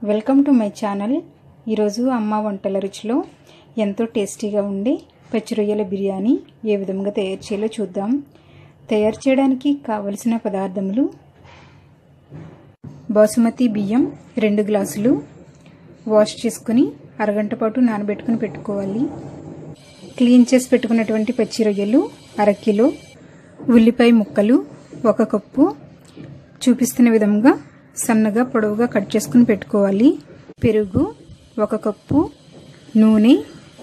Welcome to my channel. ఈరోజు అమ్మ వంటల రుచిలో ఎంతో టేస్టీగా ఉండే పచ్చి రొయ్యల బిర్యానీ ఏ విధంగా తయారు చేయాలో చూద్దాం. తయారు చేయడానికి కావలసిన పదార్థములు: బాసుమతి బియ్యం 2 గ్లాసులు వాష్ చేసుకుని అరగంట పాటు నానబెట్టుకుని పెట్టుకోవాలి. క్లీన్ చేసి పెట్టుకున్నటువంటి పచ్చి రొయ్యలు 1/2 కిలో, ఉల్లిపాయ ముక్కలు 1 కప్పు చూపిస్తున్న విధంగా సన్నగా పొడవుగా కట్ చేసుకుని పెట్టుకోవాలి. పెరుగు 1 కప్పు, నూనె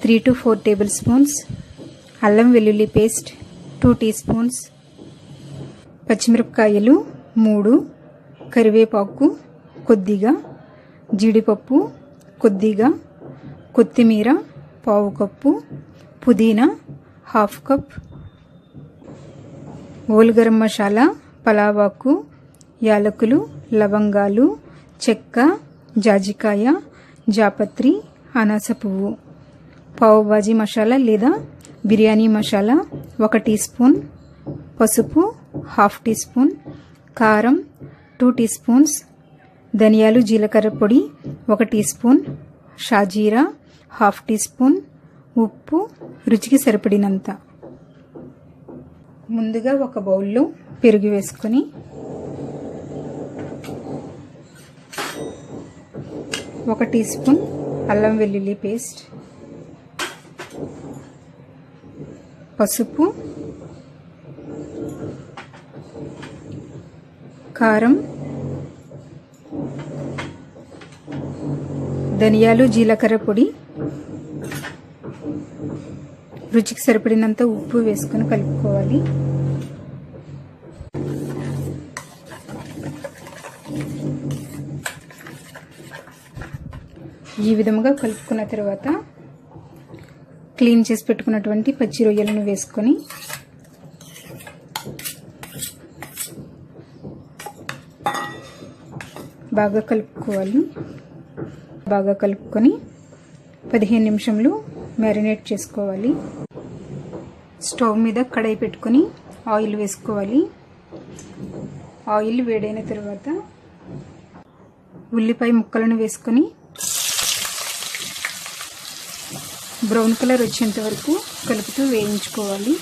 3 to 4 టేబుల్ స్పూన్స్, అల్లం వెల్లుల్లి పేస్ట్ 2 టీ స్పూన్స్, పచ్చిమిరపకాయలు 3, కరివేపాకు కొద్దిగా, జీడిపప్పు కొద్దిగా, కొత్తిమీర 1/2 కప్పు, పుదీనా 1/2 కప్, హోల్ గరం మసాలా, పలావాకు, యాలకులు, లవంగాలు, చెక్క, జాజికాయ, జాపత్రి, అనాస పువ్వు, పావు బాజీ మసాలా లేదా బిర్యానీ మసాలా 1 టీ స్పూన్, పసుపు 1/2 టీ స్పూన్, కారం 2 టీ స్పూన్స్, ధనియాలు జీలకర్ర పొడి 1 టీ స్పూన్, షాజీరా 1/2 టీ స్పూన్, ఉప్పు రుచికి సరిపడినంత. ముందుగా ఒక బౌల్లో పెరుగు వేసుకొని 1 టీ స్పూన్ అల్లం వెల్లుల్లి పేస్ట్, పసుపు, కారం, ధనియాలు జీలకర్ర పొడి, రుచికి సరిపడినంత ఉప్పు వేసుకొని కలుపుకోవాలి. ఈ విధంగా కలుపుకున్న తర్వాత క్లీన్ చేసి పెట్టుకున్నటువంటి పచ్చి రొయ్యలను వేసుకొని బాగా కలుపుకోవాలి. బాగా కలుపుకొని 15 నిమిషాలు మ్యారినేట్ చేసుకోవాలి. స్టవ్ మీద కడాయి పెట్టుకొని ఆయిల్ వేసుకోవాలి. ఆయిల్ వేడైన తర్వాత ఉల్లిపాయ ముక్కలను వేసుకొని బ్రౌన్ కలర్ వచ్చేంత వరకు కలుపుతూ వేయించుకోవాలి.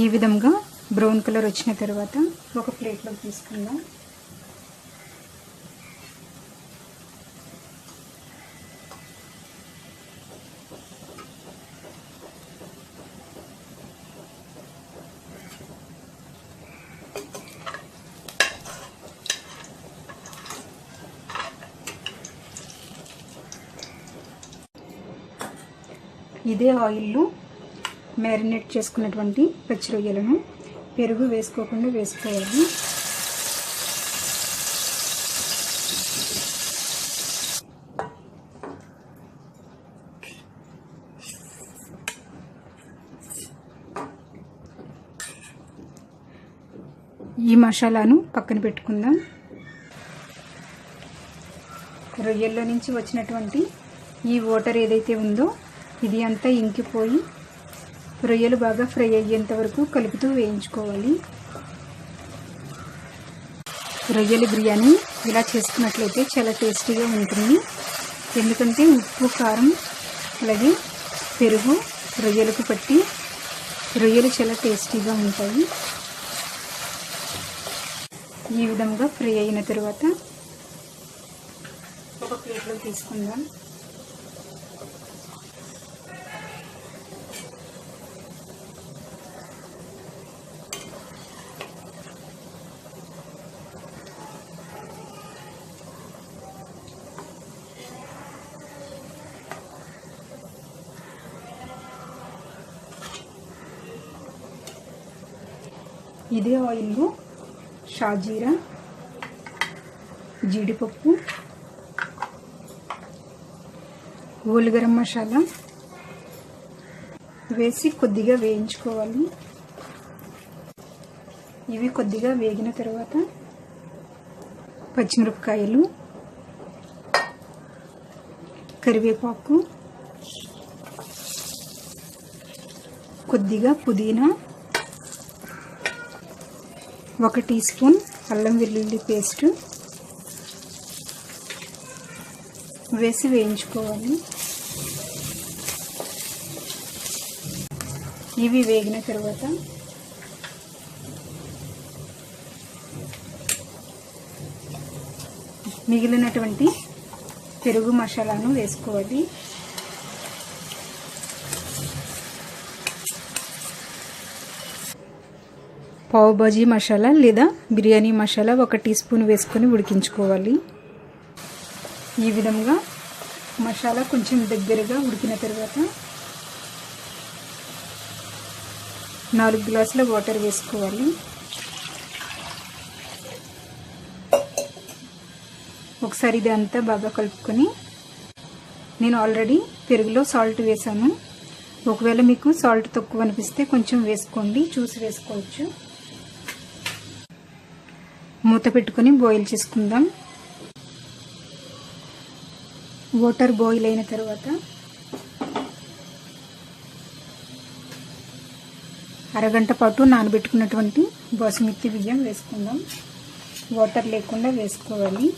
ఈ విధంగా బ్రౌన్ కలర్ వచ్చిన తర్వాత ఒక ప్లేట్లోకి తీసుకుందాం. ఇదే ఆయిల్లో మ్యారినేట్ చేసుకున్నటువంటి పచ్చి రొయ్యలను పెరుగు వేసుకోకుండా వేసుకోవాలి. ఈ మసాలాను పక్కన పెట్టుకుందాం. రొయ్యల్లో నుంచి వచ్చినటువంటి ఈ వాటర్ ఏదైతే ఉందో ఇది అంతా ఇంకిపోయి రొయ్యలు బాగా ఫ్రై అయ్యేంత వరకు కలుపుతూ వేయించుకోవాలి. రొయ్యల బిర్యానీ ఇలా చేసుకున్నట్లయితే చాలా టేస్టీగా ఉంటుంది. ఎందుకంటే ఉప్పు, కారం అలాగే పెరుగు రొయ్యలకు పట్టి రొయ్యలు చాలా టేస్టీగా ఉంటాయి. ఈ విధంగా ఫ్రై అయిన తర్వాత ఒక ప్లేట్లో తీసుకుందాం. ఇదే ఆయిల్లో షాజీరా, జీడిపప్పు, హోల్ గరం మసాలా వేసి కొద్దిగా వేయించుకోవాలి. ఇవి కొద్దిగా వేగిన తర్వాత పచ్చిమిరపకాయలు, కరివేపాకు, కొద్దిగా పుదీనా, 1 టీ స్పూన్ అల్లం వెల్లుల్లి పేస్ట్, వేసి వేయించుకోవాలి. ఇవి వేగిన తర్వాత మిగిలినటువంటి పెరుగు మసాలాను వేసుకోవాలి. పావు బాజీ మసాలా లేదా బిర్యానీ మసాలా 1 టీ స్పూన్ వేసుకొని ఉడికించుకోవాలి. ఈ విధంగా మసాలా కొంచెం దగ్గరగా ఉడికిన తర్వాత 4 గ్లాసుల వాటర్ వేసుకోవాలి. ఒకసారి ఇది అంతా బాగా కలుపుకొని, నేను ఆల్రెడీ పెరుగులో సాల్ట్ వేసాను. ఒకవేళ మీకు సాల్ట్ తక్కువ అనిపిస్తే కొంచెం వేసుకోండి, చూసి వేసుకోవచ్చు. మూత పెట్టుకొని బాయిల్ చేసుకుందాం. వాటర్ బాయిల్ అయిన తర్వాత అరగంట పాటు నానబెట్టుకున్నటువంటి బాసుమతి బియ్యం వేసుకుందాం. వాటర్ లేకుండా వేసుకోవాలి.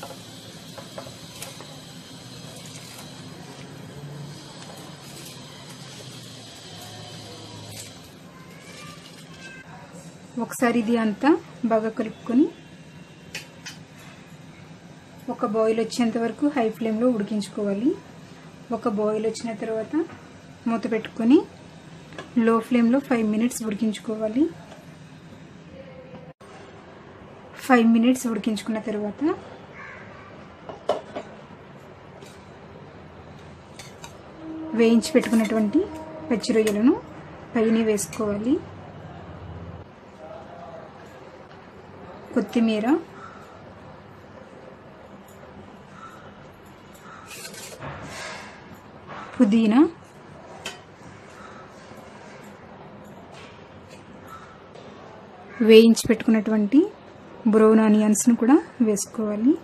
ఒకసారి ఇది అంతా బాగా కలుపుకొని ఒక బాయిల్ వచ్చేంత వరకు హై ఫ్లేమ్లో ఉడికించుకోవాలి. ఒక బాయిల్ వచ్చిన తర్వాత మూత పెట్టుకొని లో ఫ్లేమ్లో 5 మినిట్స్ ఉడికించుకోవాలి. 5 మినిట్స్ ఉడికించుకున్న తర్వాత వేయించి పెట్టుకున్నటువంటి పచ్చి రొయ్యలను పైన వేసుకోవాలి. కొత్తిమీర, పుదీనా, వేయించి పెట్టుకున్నటువంటి బ్రౌన్ ఆనియన్స్ను కూడా వేసుకోవాలి.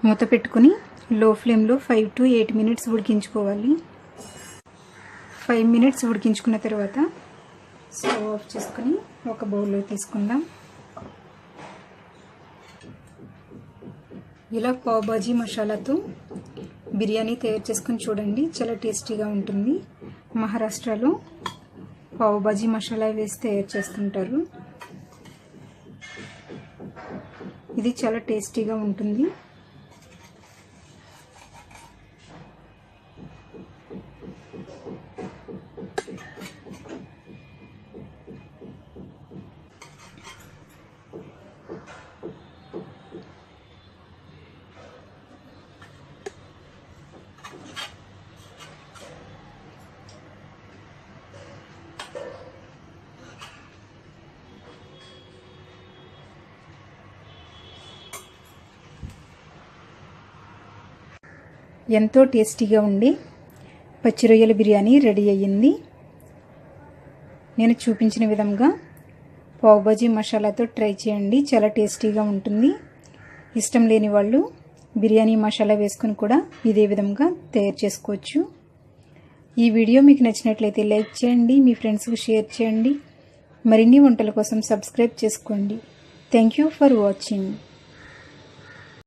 మూత పెట్టుకుని లో ఫ్లేమ్లో 5 to 8 మినిట్స్ ఉడికించుకోవాలి. 5 మినిట్స్ ఉడికించుకున్న తర్వాత స్టవ్ ఆఫ్ చేసుకుని ఒక బౌల్లో తీసుకుందాం. ఇలా పావ్ బాజీ మసాలాతో బిర్యానీ తయారు చేసుకుని చూడండి, చాలా టేస్టీగా ఉంటుంది. మహారాష్ట్రలో పావ్ బాజీ మసాలా వేసి తయారు చేస్తుంటారు. ఇది చాలా టేస్టీగా ఉంటుంది. ఎంతో టేస్టీగా ఉండి పచ్చి రొయ్యల బిర్యానీ రెడీ అయ్యింది. నేను చూపించిన విధంగా పావ్ బాజీ మసాలాతో ట్రై చేయండి, చాలా టేస్టీగా ఉంటుంది. ఇష్టం లేని వాళ్ళు బిర్యానీ మసాలా వేసుకొని కూడా ఇదే విధంగా తయారు చేసుకోవచ్చు. ఈ వీడియో మీకు నచ్చినట్లయితే లైక్ చేయండి, మీ ఫ్రెండ్స్కి షేర్ చేయండి. మరిన్ని వంటల కోసం సబ్స్క్రైబ్ చేసుకోండి. Thank you for watching.